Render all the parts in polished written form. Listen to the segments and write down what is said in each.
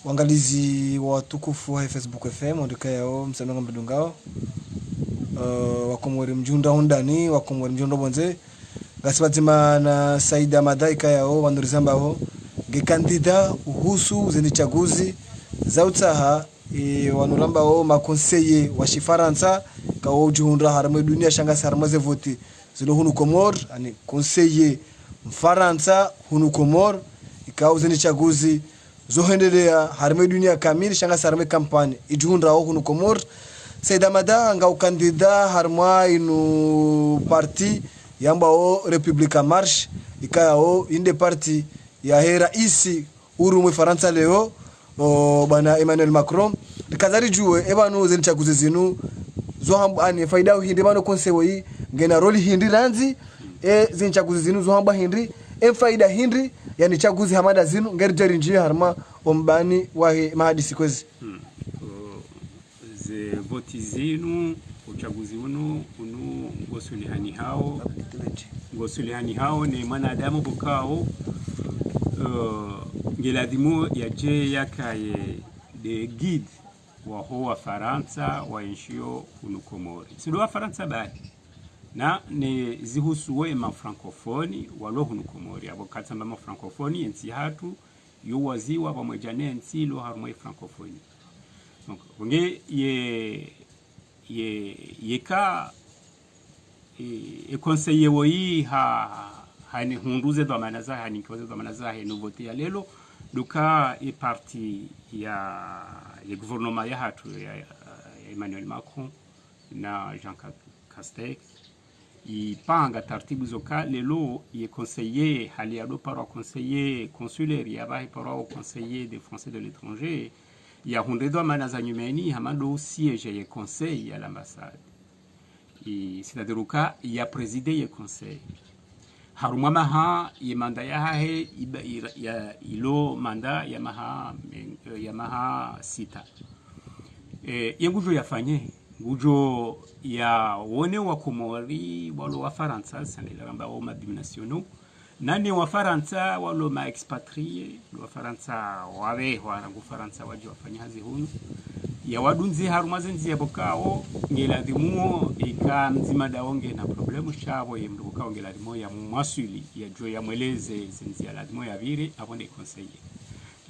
Wangalizi watukufu wa Facebook FM ondika yao msanonga mbidungao wakomori mjunda hondani wakomori mjunda bonze gasibatima na Saida Madaika yao wanurizamba ho gekandida uhusu zeni chaguzi za utaha wanuramba ho makonseye wa shifaransa kawo ujuhundra haramo dunia shangasi haramo ze voti zilo hunu komor ani konseye mfaransa hunu komor ikawo zeni chaguzi zohendelea harimo dunia kamili shangasi haramo kampani ijuhundra ho hunu komor Saida Mada nga ukandida harmo inu parti yamba o Republika Marche ikaya o inde parti ya hera isi urumwe Faransa leo bana Emmanuel Macron likazari juwe ebanu zeni chaguzi zinu zohamba ani faida hindi bano konsewo yi ngena roli hindi ranzi zeni chaguzi zinu zohamba hindi faida hindi yani chaguzi hamada zinu ngeri jari njia harma ombani wahi mahadisi kwezi ze voti zinu uchaguzi unu gosulihani hao ni mwanadamu bukao ngeladimo ya je yakaye de guide wa hoa Faransa wa inshio unu Komori sido wa Faransa bali na ne zihusuwe ma francofoni walo unu Komori abo katsamba ma francofoni ensi hatu yo waziwa pamoja ne ensi lo harumwe francofoni donc nge ye ka conseiller woi hani hunduze do manaza hani koze do manaza he nouveauté ya lelo duka parti ya gouvernement ya hatu ya Emmanuel Macron na Jean Castex ipanga taratibu zoka lelo ye conseiller hali ado para conseiller consulaire ya bahi para conseiller des Français de l'étranger ya hundedo manaza nyumeni hamando siège ya conseil à l'ambassade c'est-à-dire ka ya présider ya conseil haruma maha ya manda ya hahe ya ilo manda ya maha sita yengujo yafanye ngujo ya wone wa Komori walo wa Faransa sanela ramba wa binationaux nani wa Faransa walo ma expatrié wa Faransa wawe warangu Faransa waje wafanya hazi hunu ya wadunzi haruma zenzi ya bokao ngeladimuo ika mzima daonge na problemu chabo ya mdukao ngeladimo ya mwasuli ya jo ya mweleze zenzi ya ladimo ya vire abonde conseiller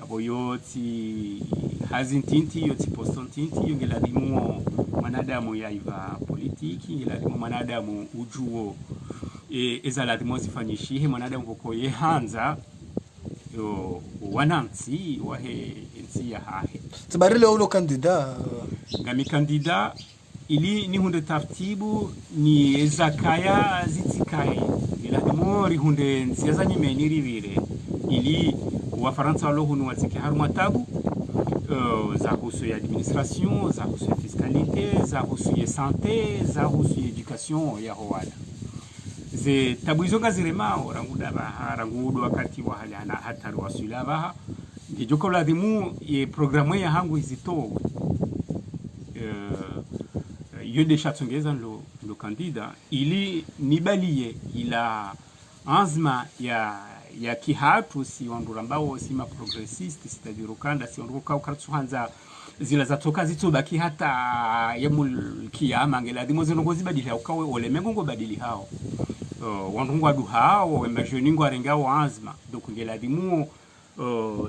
abo yoti hazintinti yoti postontinti ngeladimuo manadamu ya iva politiki ngeladimuo manadamu ujuo ezaladimo zifanyishihe manadamu koko ye hanza wanansi wahe ensi ya hahe tabarile ulo kandida ngami kandida ili ni hunde tartibu ni ezakaya zitikaye ila mori hunde nsiaza nyimeni rivire ili wa Faransa lo hunu watike haruma tabu za husu ya administration za husu ya fiscalité za husu ya santé za husu ya education ya howala ze tabuizo ngazirema oranguda baha rangudo wakati wa hali hatari wasula baha ngijoko ladimu ye programme ya hangu izito yode chatsongeza lo kandida ili nibalie ila azma ya kihatu si wandurambao si ma progressiste c'est-à-dire kanda si wanduka ukatsuhanza zila zatoka zitobaki hata yemul kiyama ngeladimo zinongozi badili ukawe olemengo ngo badili hao wandungwa duhao emergeningo arengao azma donc ngeladimo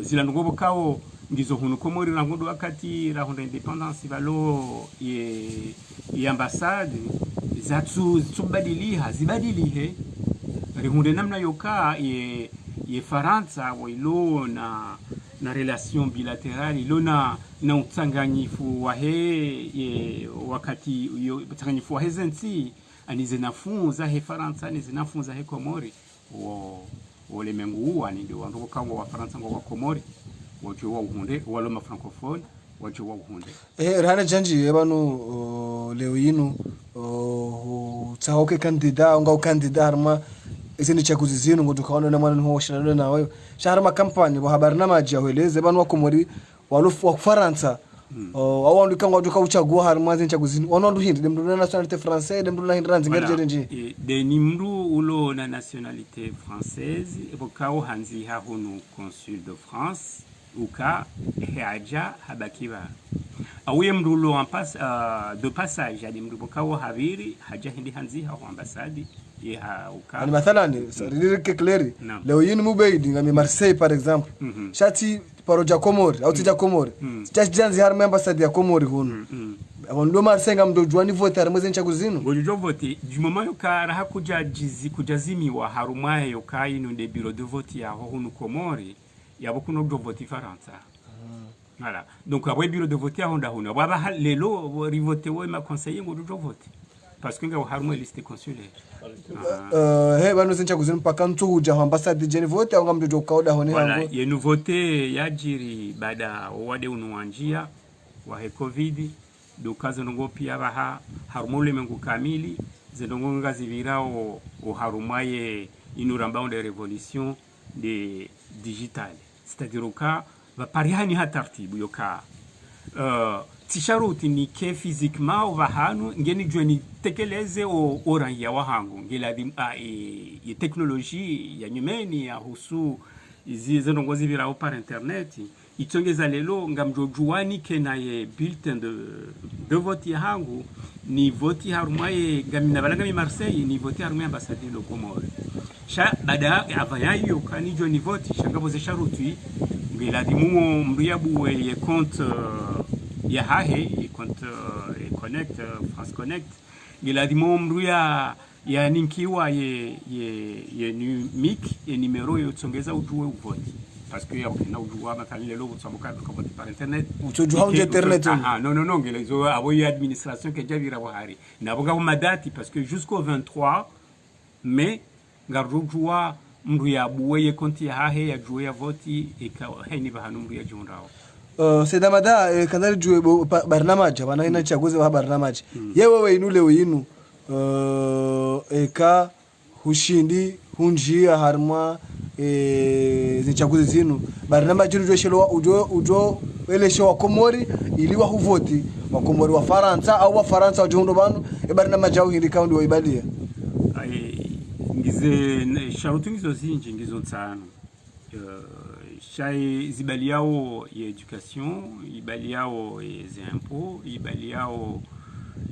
zila ngobo kao ngizo hunu Komori rangodo wakati rahunda independence valo ye ambassade zatu zubadiliha zibadilihe rihunde namna yoka ye Faransa wilo na relation bilaterale ilo na utsanganyifu wahe wakati utsanganyifu wahe zensi anize nafunza he Faransa anize nafunza he Komori wole mengu ani ndio wanduko kama wa Faransa ngo wa Komori wacho wa uhunde walo ma francophone wacho wa uhunde rana janji ebanu leo yinu tsahoke kandida nga ukandida harma izini chaguzi zinu ngo tukaona na mwana ho shirado na wewe shaharma kampani wa habari na maji yaeleze ebanu wa Komori walo wa Faransa awandu kanga duka uchagua harma zini chaguzi wanandu hindi demdu na nationalité française demdu na hindi ranzi ngerje nje de nimru ulo na nationalité française ebokao hanzi ha hunu consul de France uka haja habakiwa awe mrulo en passe de passage yani mrubo kawo haviri haja hindi hanzi ha ambassade ya uka ani mathalan rilike clear leo yini mubeidi ngami Marseille par exemple shati paroja Komori au tija Komori chachi janzi har ambassade ya Komori hunu ndo Marseille ngamdo juani vote armeze nchaguzino gojo vote du moment yoka raha kujazimiwa harumaye yoka ino de bureau de vote ya hunu Komori yabo kuno do vote Faransa. Voilà. Donc après bureau de vote à Honda Huna. Waba lelo rivote wo ma conseiller ngo do vote. Parce que nga harmo liste consulaire. He bano sencha kuzini paka ntuja ambassade jeni vote au ngamdo do kauda hone hango. Voilà, ye nouveauté yajiri bada wade unuanjia wa he covid do kazo ngo pia baha harmo le mengu kamili zendongo ngazi virao o harumaye inuramba de révolution de digital. C'est-à-dire au cas va parihani hatartibu yoka tisharuti ni ke physiquement va hanu ngeni jweni tekeleze o oranja wa hangu ngela e technologie ya nyumeni ya husu izi zongozi vira par internet itongeza lelo ngamjojuani kenaye bulletin de vote ya hangu ni vote harumwaye ngamina balanga mi Marseille ni vote harumwaye ambassade de Comore sha bada avaya yo kani jweni vote shangabo ze sharuti ngela dimumo mriabu ye compte ya hahe ye compte connect France Connect ngela dimumo mruya ya ninkiwa ye mic ye numero yo tsongeza ujuwe vote parce que na ujuwa matali lelo utsamuka ko par internet ujuwa on internet non ngela zo abo ya administration ke javira wahari na boga madati parce que jusqu'au 23 mai ngarujua mru ya buwe konti ya hahe ya juwe ya voti ika haini bahanu mru ya jundao Seda mada kanali juwe barnamaji wana ina chaguzi wa barnamaji yewe inule winu eka hushindi hunjia harma zichaguzi zinu barnamaji ujwe shelo ujo elesho wa Komori iliwa huvoti wa Komori wa Faransa au wa Faransa wa jundo banu barnamaji au hindi kaundi wa ibadia ngize sharutu ngizo zinji ngizo nsano shai zibaliao ye education ibaliao ye impôts ibaliao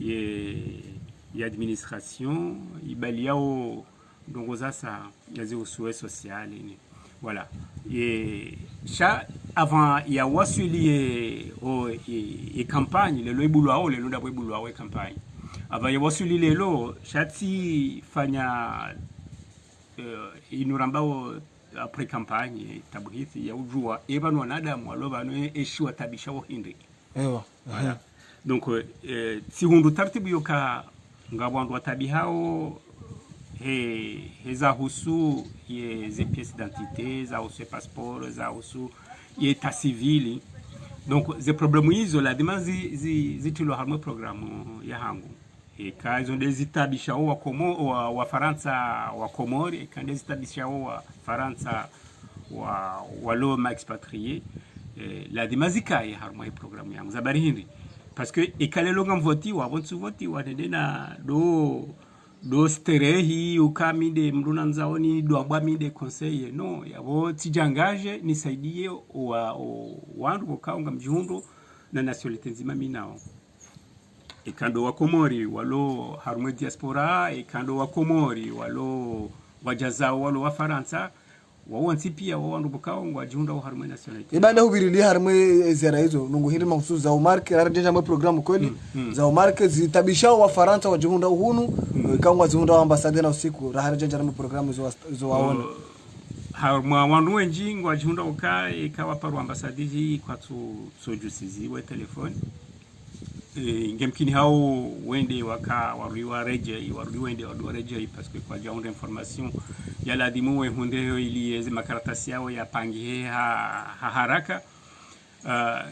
ye administration ibaliao dongoza sa yazi usuwe social ni voilà et cha avant ya wasuli e campagne le loibulwao le londa boibulwao e campagne avant ya wasuli lelo shati fanya inurambao après campagne tabuhithi ya ujua ebanu wanadamu waloba no eshiwa tabisha wo hindi ewa voilà donc si hundu tartibu yoka ngabwandu watabihao za husu ye ze pièces d'identité za husu passeport za husu ye état civil donc ze problème hizo la demande zitilo harmo programme ya hangu eka izo ndezitabisha wa Faransa wa Komori eka ndezitabisha wa Faransa wa loma expatrié la demazika ya harmo programme yangu zabari hindi parce que ekalelo ngamvoti wa bonsu voti wa ndena do sterehi ukamide mruna nzaoni do abamide conseil no yabo tijangaje nisaidie wandu bokaunga mjihundo na nationalité nzima minao ekando wa Komori walo harumwe diaspora ekando wa Komori walo wajazao walo wa Faransa wawonsi pia wandu bokaunga mjihundo wa harumwe nationalité ibanda hubirili harumwe zera hizo nungu hindi mahususu za umarke arajeja mwe programu kweli za umarke zitabishao wa Faransa wa jihunda uhunu kaungwa zihunda wa ambasade na usiku raharajeja mwe programu zo waona harumwa wandu wenji ngwa jihunda uka ikawa paru ambasade kwa sojusizi we telefoni ngemkini hao wende waka waruwa reje parce que kwa jaunde information yala dimuwe hunde ili makaratasi yao ya pangi haraka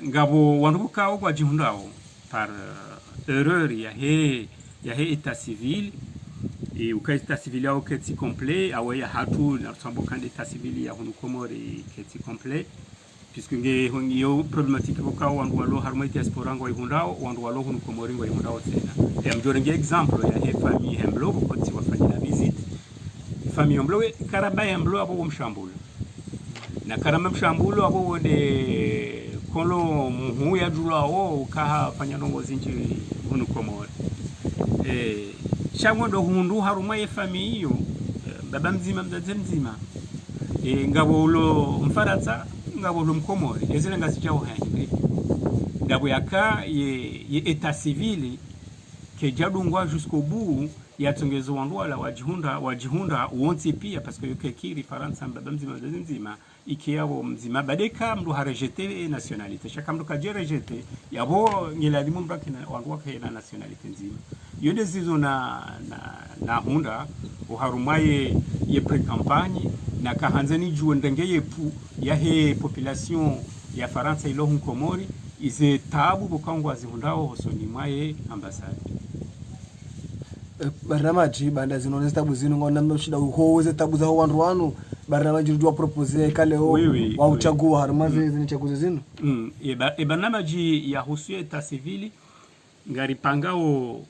ngabo wanduka kwa jihundao par erreur ya he état civil et au cas état civil yao keti complet awe ya hatu na tsamboka d'état civil ya hunu Komori keti complet puisque ngiyo problématique boka wandu walo harmo diaspora ngo ihundao wandu walo hunu Komori ngo ihundao tena et mjore nge exemple ya he famille Hemblo ko wafanya visite famille Hemblo karaba Hemblo abo mshambula na karama mshambulo abo wonde kolo muhu ya julao ukaha fanya nongozi nchi hunu Komori shango ndo hundu haruma ye famiyo baba mzima mzazi mzima ngabo ulo mfaransa ngabo ulo Mkomori ezile ngazi chao hani ngabo yaka ye etat civil ke jadungwa jusqu'au bout yatongezo wandwala wajihunda uonti pia parce que yokekiri faransa baba mzima mzazi mzima ikiabo mzima badeka mdu harejete nationalité chaka mdu kaje rejete yabo ngiladimu mbakina wandwa na nationalité nzima yonde zizo na hunda uharumaye ye pre-campagne na kahanzani juwe ndenge yepu ya he population ya faransa ilo Komori ize tabu bukangwa zihundao hosoni mwaye ambassade barnamaji banda zinone tabu zinu ngona mshida uhoze tabu za wandu wanu barnamaji ndio propose kaleo wa uchagua harumaze zinichaguzi zinu barnamaji ya husu eta civili ngari pangao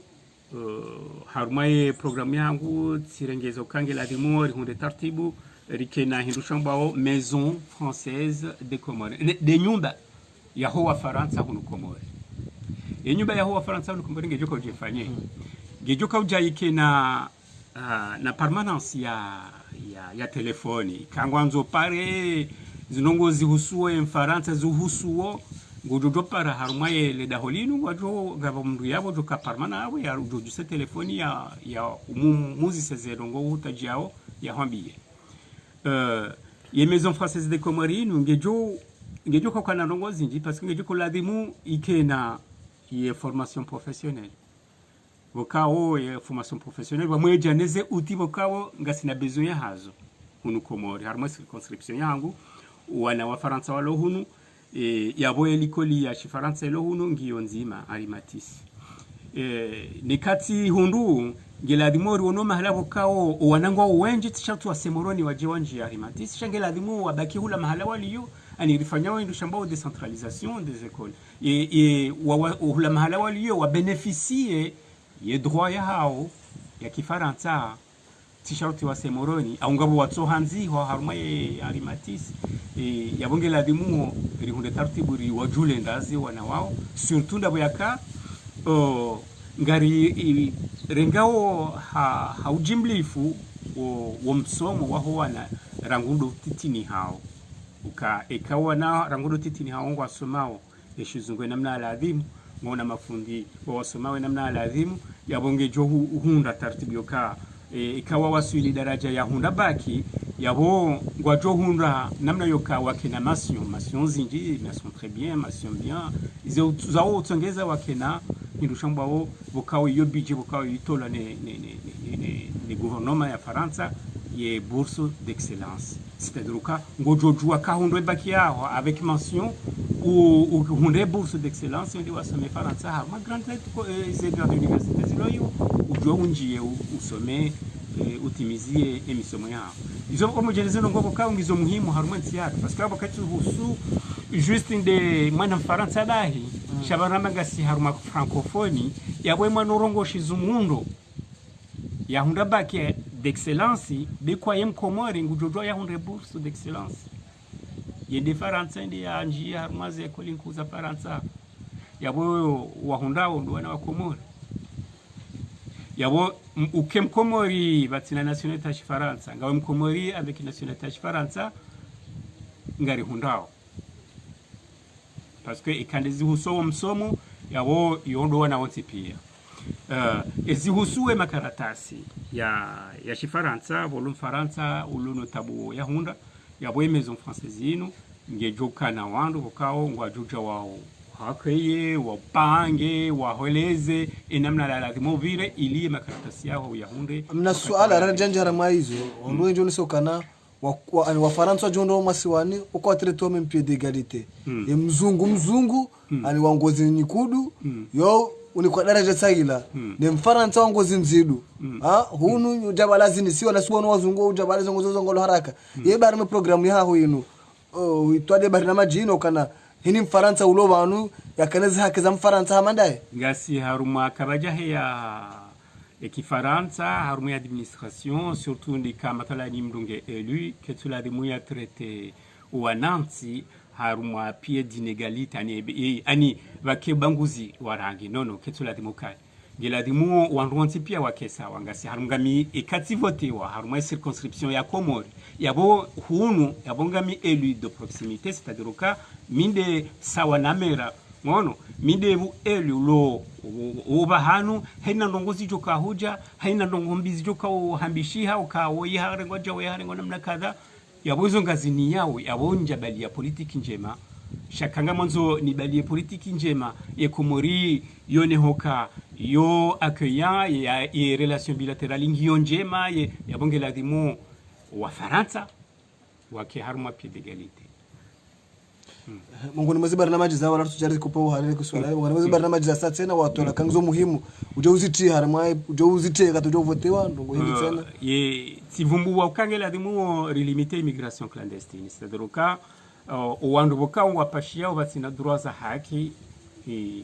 harumaye programu yangu tirengezo kangela dimori hunde tartibu rikena hindushambao maison française de Comores de nyumba ya hoa faransa hunu Komori nyumba ya hoa faransa hunu Komori ngejoka ujifanye ngejoka ujayike na permanence ya telefoni kangwanzo pare zinongo zihusuo mfaransa zuhusuo ngojojo para harumaye le daholinu wajo gaba mndu yabo joka parmana awe ya ujojo se telefoni ya muzi sezerongo utajiao ya hambie ye maison française de Comores ngejo kwa kana ndongo zinji parce que ngejo la dimu ikena ye formation professionnelle vokao ye formation professionnelle wa mweja neze uti vokao ngasina besoin ya hazo hunu Komori harma circonscription yangu wana wa faransa walo hunu yabo elikoli ya shifaransa elo hunu ngiyo nzima arimatisi nikati hundu ngeladimori wono mahala vokao wanangwa uwenji tishatu wa semoroni waje wanji arimatisi shangeladimu wabaki hula mahala waliyo ani rifanyao indu shambao decentralisation des écoles hula mahala waliyo wa beneficie ye droit ya hao ya kifaransa tishauti wa semoroni au ngabo watsohanzi ho haruma ye arimatisi yabongela dimu rihunde tartibu ri wajule ndazi wana wao surtout ndabo yaka ngari rengao haujimlifu wo msomo waho wana rangundo titini hao ikawa na rangundo titini hao ngwa somao yeshizungwe namna aladhimu ngona mafundi wasomawe namna aladhimu yabonge jo hunda tartibu yoka ikawa wasuli daraja ya hunda baki yabo ngwajo hunda namna yoka wakena mation zinji nation très bien mation bien izo zao tsongeza wakena hindushambao bokao yo budget bokao itola ne gouvernement ya Faransa ye bourse d'excellence c'est-à-dire ka ngojo jua ka hundo baki yao avec mention ou hunde bourse d'excellence ndi wasome Faransa ha ma grande grande université ziloyo ujo unjiye usome utimizie emisomo yao izo homogeneze ngoko ka ngizo muhimu haruma ntiyato parce que abakati husu juste inde mwana Faransa bahi shabarama gasi haruma francophonie yabwe mwana urongoshi zumundo ya hunda baki d'excellence de kwa yem Komori ngujojo ya hunde bourse d'excellence yende Faransa ndi ya njia haruma ze kolinkuza Faransa yabo wahundao ndo wana wa Komori yabo uke Mkomori batina nationalité ya Faransa ngawe Mkomori avec nationalité ya Faransa ngari hundao parce que ikandezi huso msomo yabo yondo wana wote pia ezihusuwe makaratasi ya Faransa volum Faransa uluno tabu ya hunda yabo maison française ino ngejoka na wandu kokao ngwajuja wao hakeye wapange waholeze enamna la lazima vile ili makaratasi yao ya hunde mna suala rajanja rama hizo ndo njo nisokana wa Faransa jondo masiwani uko treto même pied d'égalité e mzungu ani wangozi nyikudu yo unikwa daraja saila ne Mfaransa wangozi nzidu hunu jabalazi ni siwa nasuwa wazungu jabalazi ngozongolo haraka ye bari me programu ya ho ino itwade bari na majino kana hini Mfaransa ulo banu yakaneza haki za Mfaransa hamandaye ngasi haruma kabajahe ya kifaransa haruma ya administration surtout ndika matala ni mdunge élu ketula de muya traité wanansi harumwa pia d'inégalité ani wakebanguzi warangi nono ketula demokrati geladimu wanruanti pia wakesa wangasi harungami ekati vote wa harumwa circonscription ya Komori yabo hunu yabongami élu de proximité c'est-à-dire ka minde sawa namera ngono minde bu élu lo ubahanu haina ndongozi joka huja haina ndongombizi joka uhambishiha ukawo yiharengo jawo yiharengo namna kadha yabozo ngazini yawo yabonja bali ya politiki njema shakanga mwanzo ni bali ya politiki njema ya Komori yone hoka yo accueillant ya relation bilatérale ngiyo njema ya bonge la dimo wa Faransa wake haruma pied d'égalité Mungu nimezi barnamaji za wala tujari kupo harire kuswala nimezi barnamaji za sasa tena watu kanzo muhimu uje uziti harima uje uzite katujo votewa ndongo hindi tena ye tivumbu wa kange la dimo relimiter immigration clandestine c'est-à-dire ka uwandu boka wapashia wabatina droit za haki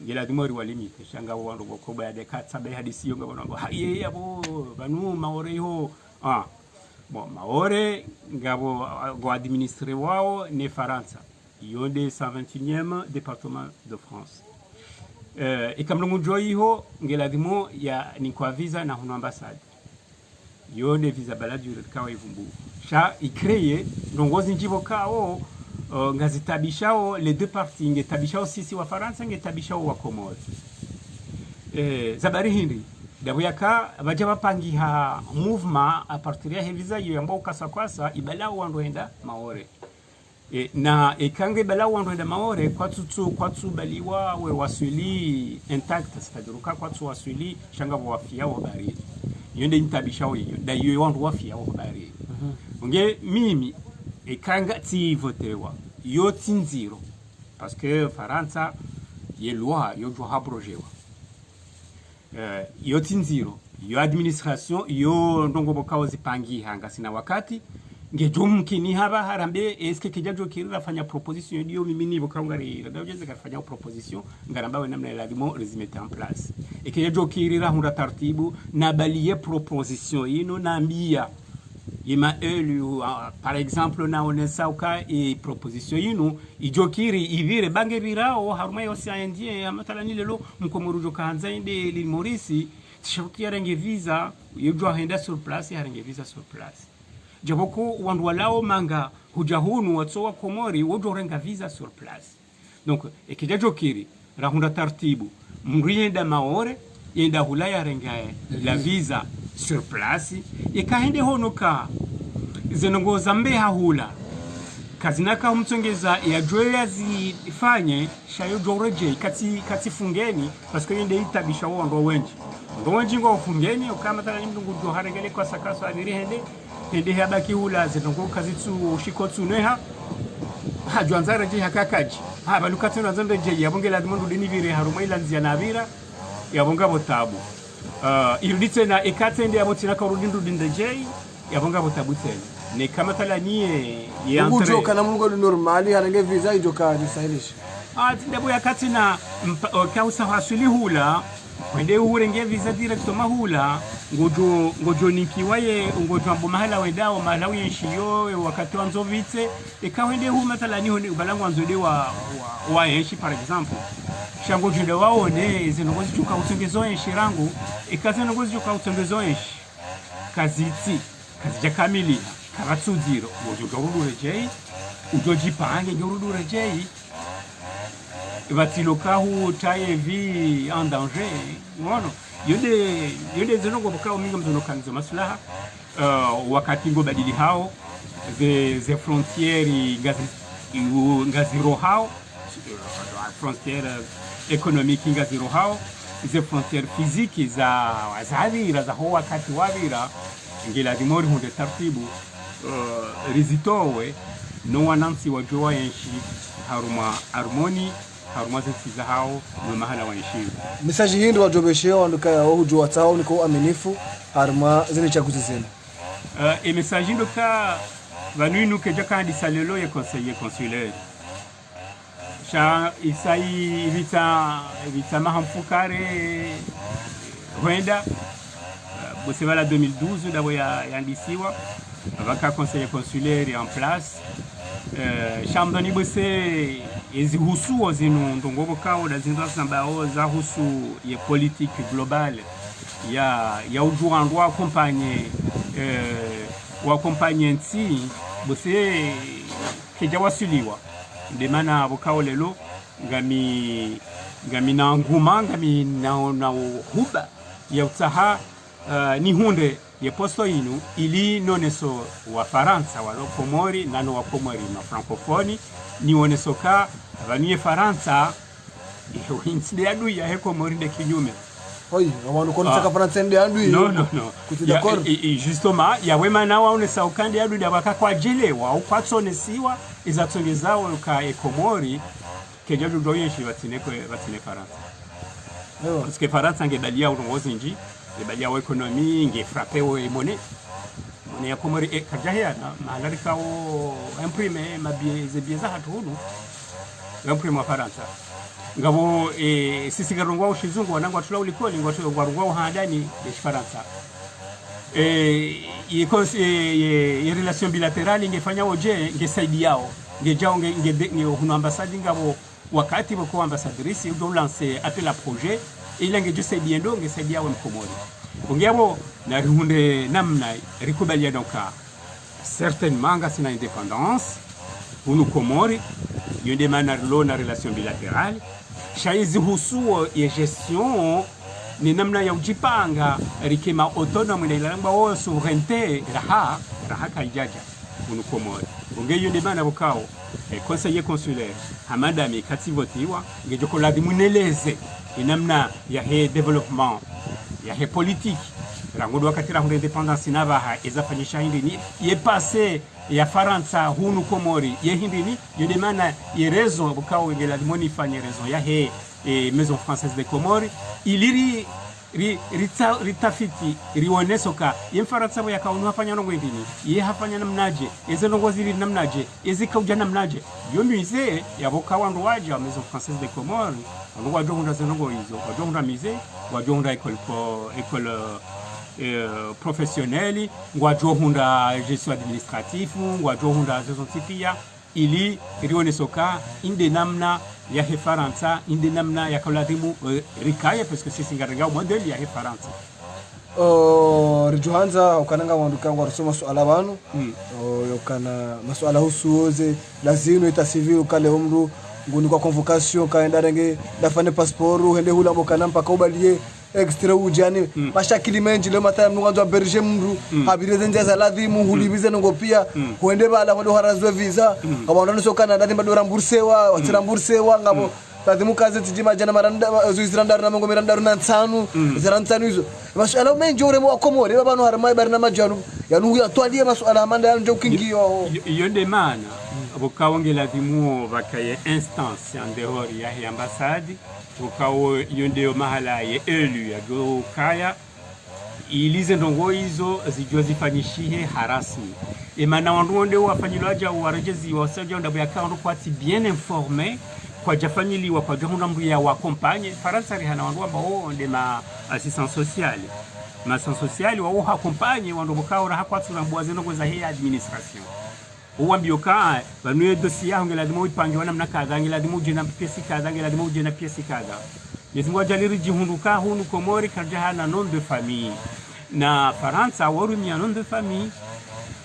ngela dimori walimite shanga wandu bokoba ya dekatsa be hadisi yonga bonango haye yabo banu maore ho bon maore ngabo go administrer wao ne Faransa yonde 121e département de France ikamlungu joyi ho ngela dimo ya ni kwa visa na hunu ambassade yonde visa baladi yurikawa ivumbu sha ikreye ndongozi njivo kao ngazitabishao les deux parties ngetabishao sisi wa Faransa ngetabishao wa Komori zabari hindi dabuyaka baje bapangiha movement a partir ya visa yo ambao kwasa ibalao wandoenda maore na ekange balao wandoenda maore kwatsu baliwa we wasuli intact c'est-à-dire kwatsu wasuli shanga wafia wa bari yonde intabishao yo da yo wandu wafia wa bari nge mimi ekanga ti votewa yo tinziro parce que Faransa ye loi yo jo habrojewa yo tinziro yo administration yo ndongo bokawo zipangi hanga sina wakati ngejumkini haba harambe eske kijajo kirira fanya proposition yo mimi ni bokangari ndabjeze kafanya proposition ngaramba we namna ladimo resimete en place et kijajo kirira hunda tartibu na baliye proposition ino nambia ima élu par exemple na onesa uka e proposition yinu ijokiri ivire bange birao haruma yose indien amatala ni lelo mkomurujo kanza inde li Morisi tisharuti yarenge visa yujwa henda sur place yarenge visa sur place jaboko wandu walao manga hujahunu watsowa Komori wojo renga visa sur place donc ekija jokiri rahunda tartibu mrienda maore yenda hulaya renga la visa sur place ikahende honoka zenongo zambe hahula kazinaka umtsongeza ya joya zifanye shayo joreje kati fungeni parce que yende itabisha ndo wenji ngo fungeni ukama tala ndungu jo harengele kwa sakaso abiri hende habaki hula zenongo kazitsu shikotsu neha hajwanzara je hakakaji balukatsu nzonde je yabongela dimundu dinivire haruma ilanzia nabira yabonga botabu iruditse na ekatende yabotina ka rudindu dindejei yabonga botabu tena ne kama tala nie yantre ujo kana mungo normali harenge visa ijoka disailisha ndabo yakati na kausa hasuli hula wende urenge visa directement hula ngojo nikiwaye ngojo ambo mahala wedao mahala yenshiyo wakati wanzo vite ekawende hu matala ni balangu anzode wa yenshi par exemple shango jude waone zinongozi chuka utongezo enshirangu ikaze nongozi chuka utongezo enshi kaziti kazija kamili karatsudiro ngojo gorudure jei ujoji pange gorudure jei vatiloka hu taye vi en danger ngono yode zinongo bokao minga mzono kanzo maslaha wakati ngo badili hao ze frontières ngaziro hao frontières économiques ngaziro hao ze frontières physiques za wazavira za ho wakati wavira ngila dimori hunde tartibu rizitowe no wanansi wajoa yenshi haruma harmoni haruma zinsiza hao no mahala wanshi message hindi wajobesheo anduka yao hujua tao niko aminifu haruma zini chaguzi zenu et message ndoka vanu nuke jakandi salelo ye conseiller consulaire sha isai vita mahamfukare Rwanda bosebala 2012 d'abo yandisiwa vaka conseiller consulaire en place shamdani bose ezihusu zinu ndongobo kao da zinza sambao za husu ye politique globale ya ujuandu wa accompagner nti bose keja wasuliwa demana bokao lelo ngami na nguma ngami na huba ya utaha ni hunde ye posto inu ili noneso wa Faransa wa Komori nano wa Komori na francophonie ni oneso ka vanie Faransa inside adui ya Komori de kinyume. Oui, on ne connaît pas Faransa de adui. Non. Tu es d'accord? Et justement, ya wema na wa onesa ukandi adui da bakakwa jelewa au kwatsonesiwa izatsongezao ka Komori keja dudoyeshi batine Faransa. Parce que Faransa ngebalia urongozinji balia wa economie nge frappé o monnaie ya Komori kajahia na malarika o imprimer bieza hatunu imprimer Faransa ngabo sisi garongwa ushizungu wanangu atula ulikoli ngwa garongwa handani ya Faransa ye relation bilaterale ngefanya oje ngesaidi yao ngejao nge hunu ambassade ngabo wakati boko ambassadrice do lancer appel à projet ile ngejusaidi ndo ngesaidi yao Komori ongebo na runde namna rikubalia donka certainement ngasina indépendance unu Komori yonde mana lo na relation bilatérale shaizi husuo ya gestion ni namna ya ujipanga rikema autonome na ilanga wa souveraineté raha kaijaja unu Komori onge yonde mana bokao conseiller consulaire hamadami kativotiwa ngejoko ladimuneleze inamna ya développement ya politique rangodo wakati la independence nabaha ezafanyisha hindini ye passé ya Faransa hunu Komori ye hindini yodemana ye raison bukao ngela limoni fanye raison ya maison française de Komori iliri ritafiti rionesoka ye Faransa ya kaunu hafanya nongo hindini ye hafanya namnaje eze nongo zili namnaje eze kauja namnaje yo musée ya bokawa ndo waje maison française de Komori ndo wajo hunda zenongo hizo wajo hunda musée wajo hunda école professionnelle wajo hunda gestion administrative wajo hunda gestion tipia ili rionesoka inde namna ya Faransa inde namna ya kaladimu rikaya parce que sisi ngarenga model ya Faransa rijuhanza ukananga wanduka ngwarusoma swala banu yokana maswala husuoze lazino eta civil ukale umru nguni kwa convocation kaenda renge dafane passeport hende hula mokana mpaka ubalie extra ujani mashakili menji le mata mwanzo berger mru habireze njaza ladhimu hulibize ngo pia huende bala wado harazwe visa ngabandano sokana dadi badora mbursewa watirambursewa ngabo tadimu kaze tijima jana maranda zuizrandar na mongo mirandar na nsanu zirantanu hizo maswala menji ore mwa Komori babano harmai barina majanu yanu ya twalie maswala amanda yanjo kingio yonde mana bokawonge ladimu bakaye instance en dehors ya ambassade bokao yonde mahala ye élu ya go kaya ilize ndongo hizo zijua zifanyishie harasmi emana wanduonde wafanyilwaja warejezi wasaja ndabu ya kaundu kwati bien informé kwa jafanyili wa kwa jahunda mbu ya wakompanye Faransa rihana wandu ambao nde ma assistance sociale ma assistance sociale wa hakompanye wandu bokao raha kwatu na mbuaze ndongo za hii administration uwambioka banuye dossier yangu lazima uipangiwa namna kadha lazima uje na piesi kadha lazima uje na piesi kadha yesingo jaliri jihunduka hunu Komori karjahana nom de famille na Faransa warumia nom de famille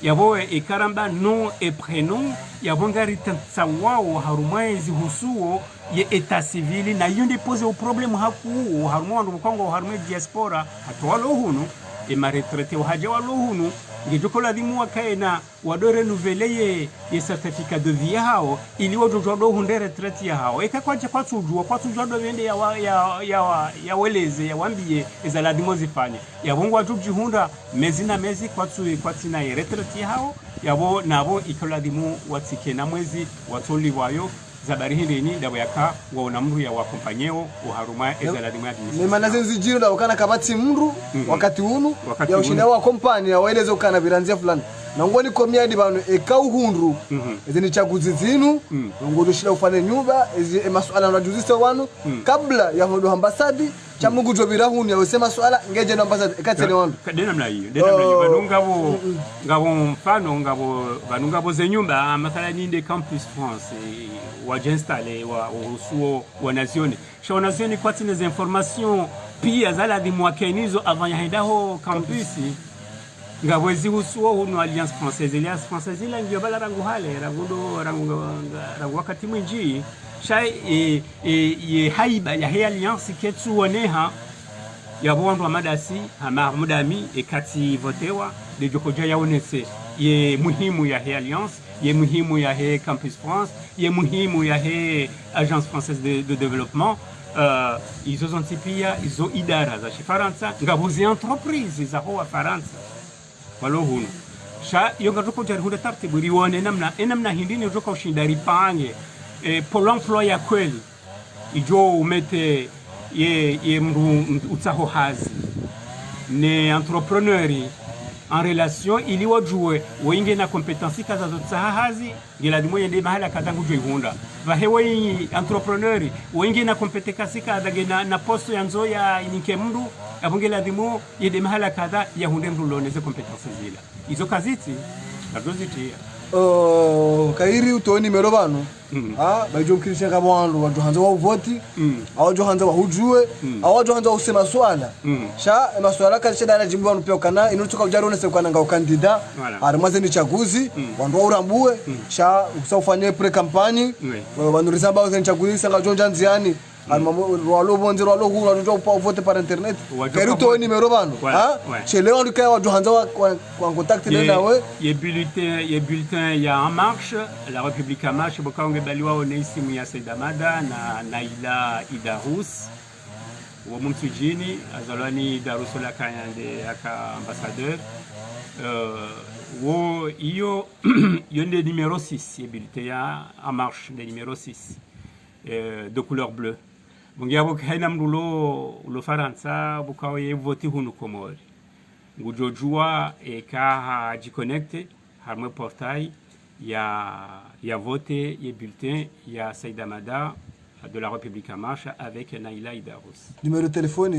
yabo karamba nom et prénom yabo ngari tsawawo harumwezi husuo ye état civil na yonde pose au problème haku harumwa ndo Kongo harumwe diaspora atwalo hunu ma retraité haja walo hunu ngejoko ladimu wakaena wado renouveler ye certificat de vie hao ili wodo do hunde retraite ya hao ekakwaje kwatujwa do wende ya weleze ya wambie ezaladimu zifanye yabongo atujihunda mezi kwatina ye retraite ya hao yabo nabo ikoladimu watike na mwezi watoli wayo zabari hindini ndabo yaka waona mru ya wakompanyeo uharuma ezaladimu administration ni manaze nzijiro ndabo kana kabati mru wakati unu ya ushina wa kompani ya waeleze ukana biranzia fulani na ngoni komiadi bano ekauhundu ezini chaguzi zinu ngodo shila ufane nyumba ezi maswala na juzisa wanu kabla ya hondo ambasadi cha Mungu jobira huni yosema swala ngeje namba katene wandu kadena mla hiyo banunga ngabo mfano ngabo zenyumba mathala ninde campus France wajenstale wa usuo wa nazioni sha nazioni kwa tine information pia zala di mwakenizo avant ya hendaho campus ngabo zihusuo hunu Alliance Française ila ndio bala rangu hale rangu wakati mwinji sha ye haiba ya Alliance ketsu waneha ya bondu wa madasi mudami ekati votewa de jokoja yaonese ye muhimu ya Alliance ye muhimu ya Campus France ye muhimu ya Agence Française de Développement izo zontipia izo idara za Faransa ngabuzi entreprise za hoa Faransa walo hunu sha yonga joko jari hunda tartibu riwone namna hindini joko ushindari pange Pôle emploi ya kweli ijo umete ye mru utsaho hazi ne entrepreneurs en relation ili wajue wenge na kompetensi kaza zotsaha hazi ngela dimo yende mahala kadangu jo ihunda vahewe entrepreneur wenge na kompetensi kaza na posto yanzo ya inike mndu abungela dimo yende mahala kaza ya hunde mndu loneze kompetensi zila izo kaziti kadoziti kairi utoni mero bano bajo kirisha kabwandu watu hanza wa voti awajo hanza wa hujue awajo hanza usema swala sha maswala kalisha dara jimbo wanu pia kana inutuka ujarone se kana ngao kandida armaze ni chaguzi wandu urambue sha usafanye pre campagne wanuriza ba uzen chaguzi sanga jonja nziani walo bonze walo hu walo pa vote par internet kairi utoni mero bano chele wandu kai watu hanza wa contact nawe ye bulletin ya En Marche la République En Marche bokange baliwa onesimu ya Sedamada na Naila Idarus wa mumsujini azalani Darusola kanyande aka ambassadeur wo iyo yonde numéro 6 ye bulletin ya En Marche de numéro 6 de couleur bleue bungia bokaina mdulo lo Faransa bokawe ye voti hunu Komori ngujojua eka jiconnecte harme portail ya voté et bulletin ya Saïda Mada de la République En Marche avec Naila Idarus. Numéro de téléphone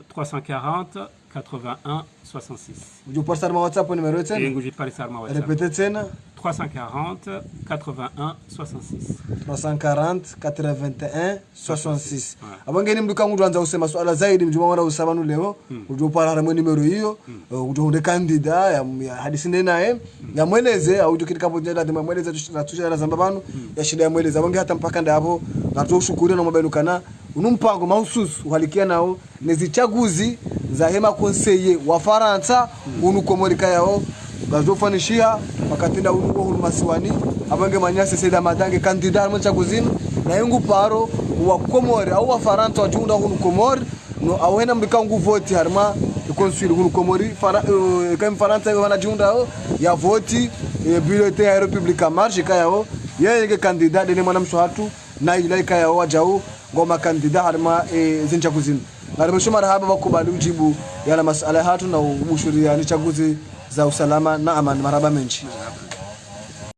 340 81 66. Vous pouvez passer WhatsApp numéro de Vous passer WhatsApp. Répétez 340 81 66. 340 81 66. Abangeni mduka mtu anza usema swala zaidi mjuma wana usabanu leo ujopara haramo numero hiyo ujohunde kandida ya hadisi naye ya mweleze au jukirika bojela de mweleze tushira zambabanu ya shida ya mweleze abange hata mpaka ndapo ngatoshukuru na mobile kana unumpango mahususu uhalikia nao nezichaguzi za hema conseiller wa Faransa unukomorika yao gazofanishia makatinda unugo hulumasiwani abange manyase Saida Madange kandida mchaguzini na yungu paro wa Komori au wa Faransa wajunda hunu Komori no awena mbika ngu voti harma consul hunu Komori kama Faransa wana junda ya voti bulletin ya République En Marche kayao yeye kandida dene mwana mshwatu na ile kayao wajao ngoma kandida harma zinchaguzini ngaribisho marhaba bakubali ujibu yala masala hatu na ubushuria ni chaguzi za usalama na amani marhaba menchi